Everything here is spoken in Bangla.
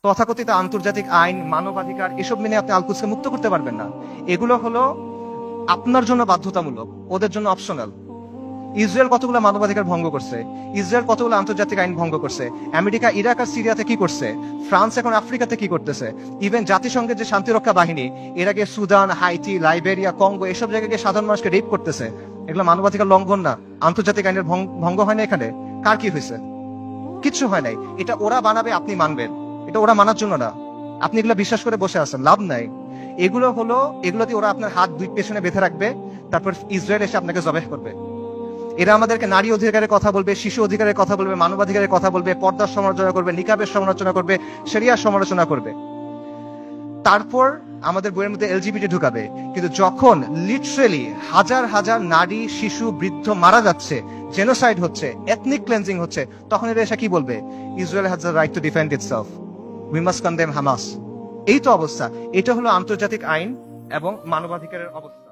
তথাকথিত আন্তর্জাতিক আইন, মানবাধিকার এসব মেনে আপনি আল কুদসকে মুক্ত করতে পারবেন না। এগুলো হলো আপনার জন্য বাধ্যতামূলক, ওদের জন্য অপশনাল। ইসরায়েল কতগুলো মানবাধিকার ভঙ্গ করছে, ইসরায়েল কতগুলো আন্তর্জাতিক আইন ভঙ্গ করছে, আমেরিকা ইরাক আর সিরিয়াতে কি করছে, ফ্রান্স এখন আফ্রিকাতে কি করতেছে, ইভেন জাতিসংঘের যে শান্তিরক্ষা বাহিনী এর আগে সুদান, হাইতি, লাইবেরিয়া, কঙ্গো এসব জায়গায় গিয়ে সাধারণ মানুষকে রেপ করতেছে। এগুলো মানবাধিকার লঙ্ঘন না? আন্তর্জাতিক আইনের ভঙ্গ হয় না এখানে? কার কি হয়েছে? কিচ্ছু হয় নাই। এটা ওরা বানাবে, আপনি মানবেন? এটা ওরা মানার জন্য না। আপনি এগুলো বিশ্বাস করে বসে আছেন, লাভ নাই। এগুলোতে ওরা আপনার হাত দুই পেছনে বেঁধে রাখবে, তারপর ইসরায়েল এসে আপনাকে জবাহ করবে। এরা আমাদেরকে নারী অধিকারের কথা বলবে, শিশু অধিকারের কথা বলবে, মানবাধিকারের কথা বলবে, পর্দার সমালোচনা করবে, নিকাবের সমালোচনা করবে, শরিয়ার সমালোচনা করবে। তারপর আমাদের বইয়ের মধ্যে এলজিবিটি ঢুকাবে। কিন্তু যখন লিটারেলি হাজার হাজার নারী, শিশু, বৃদ্ধ মারা যাচ্ছে, জেনোসাইড হচ্ছে, এথনিক ক্লেন্সিং হচ্ছে, তখন এরা এসে কি বলবে? Israel has the right to defend itself, we must condemn Hamas. এই তো অবস্থা। এটা হলো আন্তর্জাতিক আইন এবং মানবাধিকারের অবস্থা।